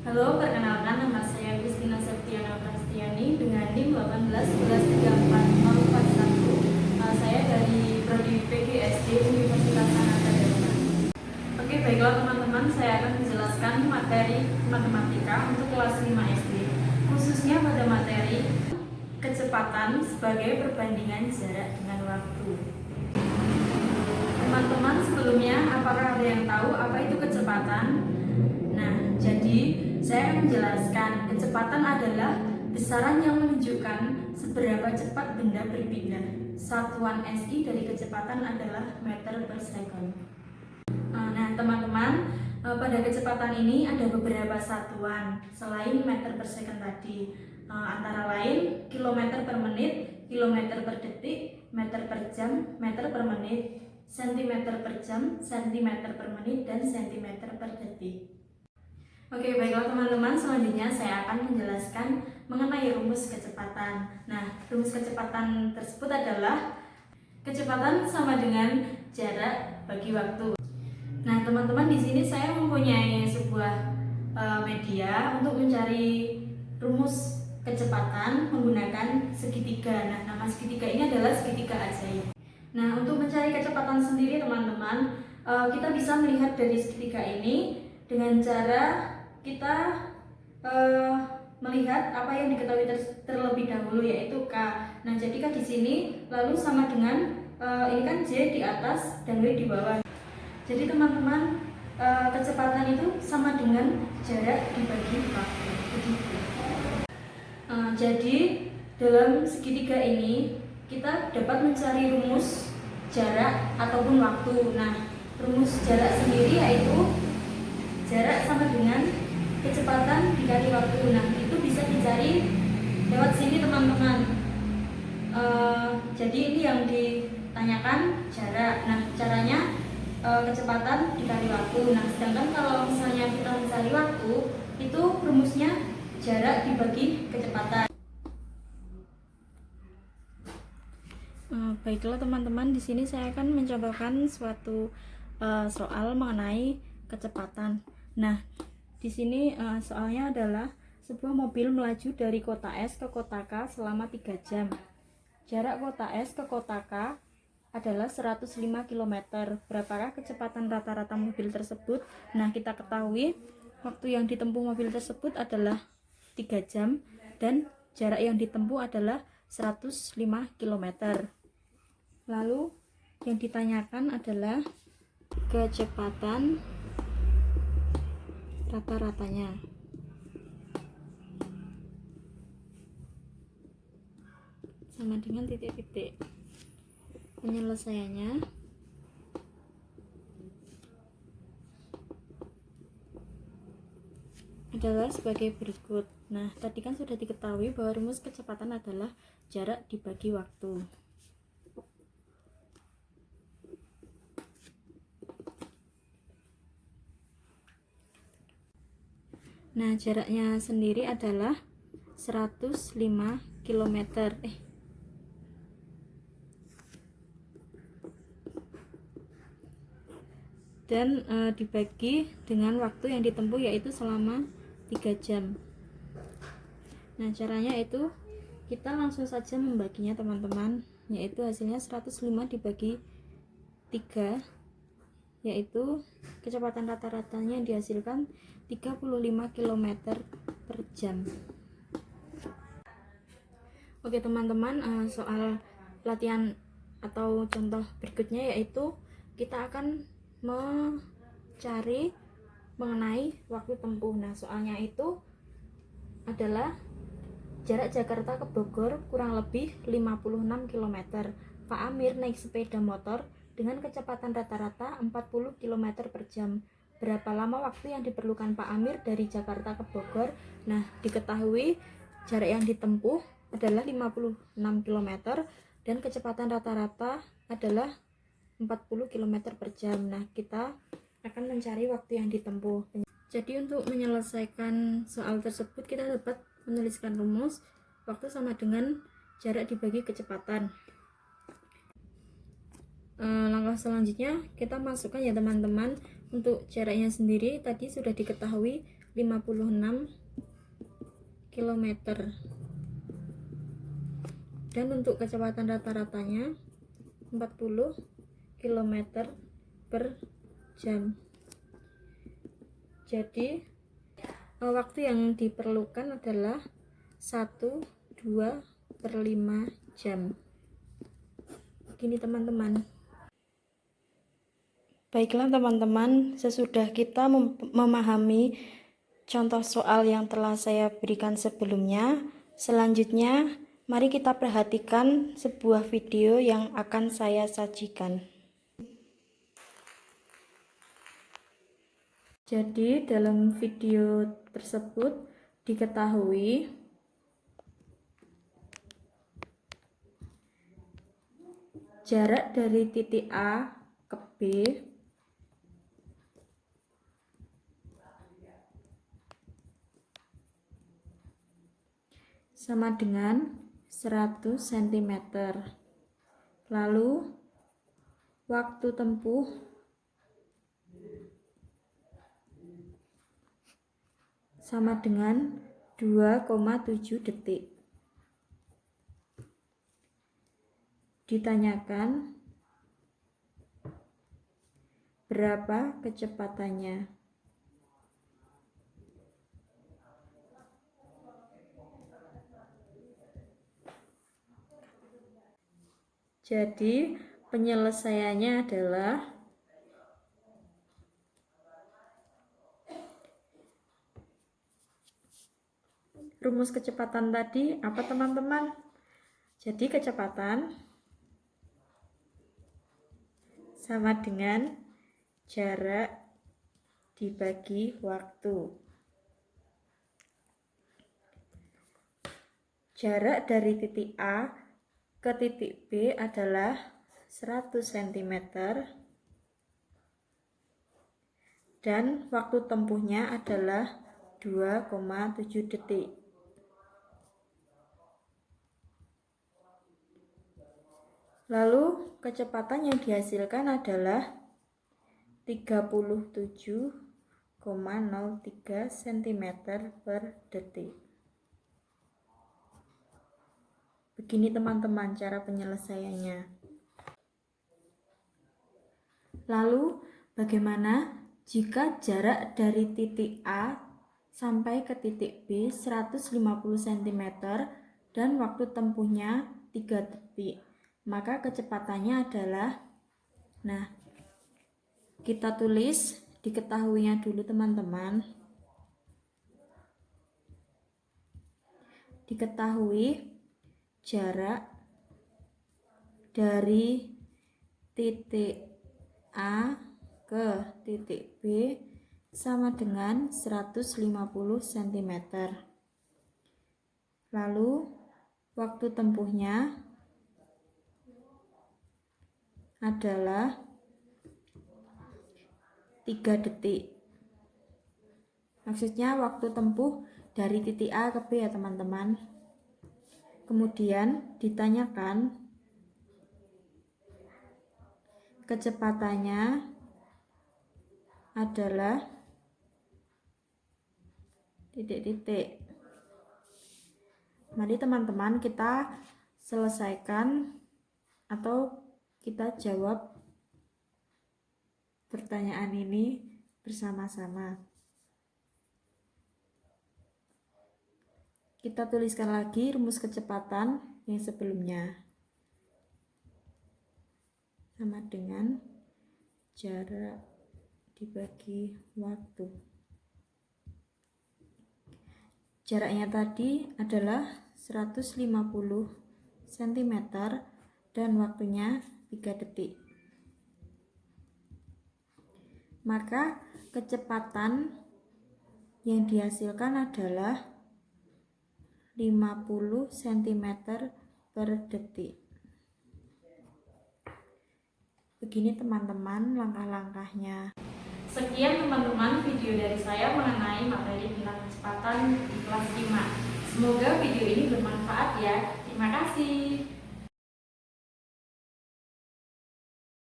Halo, perkenalkan nama saya Kristina Septiana Prastiani dengan NIM 1811344041. Saya dari Prodi PGSD Universitas Ananda Dharma. Oke, baiklah teman-teman, saya akan menjelaskan materi matematika untuk kelas 5 SD, khususnya pada materi kecepatan sebagai perbandingan jarak dengan waktu. Teman-teman, sebelumnya apakah ada yang tahu apa itu kecepatan? Nah, jadi saya akan menjelaskan kecepatan adalah besaran yang menunjukkan seberapa cepat benda berpindah. Satuan SI dari kecepatan adalah meter per second. Nah, teman-teman, pada kecepatan ini ada beberapa satuan selain meter per second tadi, antara lain kilometer per menit, kilometer per detik, meter per jam, meter per menit, sentimeter per jam, sentimeter per menit, dan sentimeter per detik. Oke, baiklah teman-teman, selanjutnya saya akan menjelaskan mengenai rumus kecepatan. Nah, rumus kecepatan tersebut adalah kecepatan sama dengan jarak bagi waktu. Nah, teman-teman, di sini saya mempunyai sebuah media untuk mencari rumus kecepatan menggunakan segitiga. Nah, nama segitiga ini adalah segitiga ajaib. Nah, untuk mencari kecepatan sendiri, teman-teman, kita bisa melihat dari segitiga ini dengan cara kita melihat apa yang diketahui terlebih dahulu, yaitu K. Nah, jadi K di sini lalu sama dengan ini kan J di atas dan W di bawah. Jadi teman-teman, kecepatan itu sama dengan jarak dibagi waktu. Jadi dalam segitiga ini kita dapat mencari rumus jarak ataupun waktu. Nah, rumus jarak sendiri yaitu jarak sama dengan kecepatan dikali waktu. Nah, itu bisa dicari lewat sini teman-teman. Jadi ini yang ditanyakan jarak. Nah, caranya kecepatan dikali waktu. Nah, sedangkan kalau misalnya kita mencari waktu, itu rumusnya jarak dibagi kecepatan. Baiklah teman-teman, di sini saya akan mencontohkan suatu soal mengenai kecepatan. Nah, di sini soalnya adalah sebuah mobil melaju dari kota S ke kota K selama 3 jam. Jarak kota S ke kota K adalah 105 km. Berapakah kecepatan rata-rata mobil tersebut? Nah, kita ketahui waktu yang ditempuh mobil tersebut adalah 3 jam dan jarak yang ditempuh adalah 105 km. Lalu yang ditanyakan adalah kecepatan rata-ratanya. Sama dengan titik-titik. Penyelesaiannya adalah sebagai berikut. Nah, tadi kan sudah diketahui bahwa rumus kecepatan adalah jarak dibagi waktu. Nah, jaraknya sendiri adalah 105 km. Dan dibagi dengan waktu yang ditempuh yaitu selama 3 jam. Nah, caranya itu kita langsung saja membaginya teman-teman, yaitu hasilnya 105 dibagi 3, yaitu kecepatan rata-ratanya yang dihasilkan 35 km per jam. Oke teman-teman, soal latihan atau contoh berikutnya yaitu kita akan mencari mengenai waktu tempuh. Nah, soalnya itu adalah jarak Jakarta ke Bogor kurang lebih 56 km. Pak Amir naik sepeda motor dengan kecepatan rata-rata 40 km per jam. Berapa lama waktu yang diperlukan Pak Amir dari Jakarta ke Bogor? Nah, diketahui jarak yang ditempuh adalah 56 km dan kecepatan rata-rata adalah 40 km per jam. Nah, kita akan mencari waktu yang ditempuh. Jadi untuk menyelesaikan soal tersebut kita dapat menuliskan rumus waktu sama dengan jarak dibagi kecepatan. Langkah selanjutnya kita masukkan ya teman-teman. Untuk jaraknya sendiri tadi sudah diketahui km. Dan untuk kecepatan rata-ratanya 40 km per jam. Jadi waktu yang diperlukan adalah 1/2/5 jam. Gini teman-teman. Baiklah teman-teman, sesudah kita memahami contoh soal yang telah saya berikan sebelumnya, selanjutnya mari kita perhatikan sebuah video yang akan saya sajikan. Jadi dalam video tersebut diketahui jarak dari titik A ke B sama dengan 100 cm. Lalu waktu tempuh sama dengan 2,7 detik. Ditanyakan berapa kecepatannya. Jadi penyelesaiannya adalah rumus kecepatan tadi apa teman-teman? Jadi kecepatan sama dengan jarak dibagi waktu. Jarak dari titik A ke titik B adalah 100 cm dan waktu tempuhnya adalah 2,7 detik. Lalu kecepatan yang dihasilkan adalah 37,03 cm per detik. Begini teman-teman cara penyelesaiannya. Lalu bagaimana jika jarak dari titik A sampai ke titik B 150 cm dan waktu tempuhnya 3 detik? Maka kecepatannya adalah, nah, kita tulis diketahuinya dulu teman-teman. Diketahui jarak dari titik A ke titik B sama dengan 150 cm. Lalu waktu tempuhnya adalah 3 detik. Maksudnya waktu tempuh dari titik A ke B ya teman-teman. Kemudian ditanyakan kecepatannya adalah titik-titik. Mari teman-teman kita selesaikan atau kita jawab pertanyaan ini bersama-sama. Kita tuliskan lagi rumus kecepatan yang sebelumnya. Sama dengan jarak dibagi waktu. Jaraknya tadi adalah 150 cm dan waktunya 3 detik. Maka kecepatan yang dihasilkan adalah 50 cm per detik. Begini teman-teman langkah-langkahnya. Sekian teman-teman video dari saya mengenai materi tentang kecepatan di kelas 5. Semoga video ini bermanfaat ya. Terima kasih.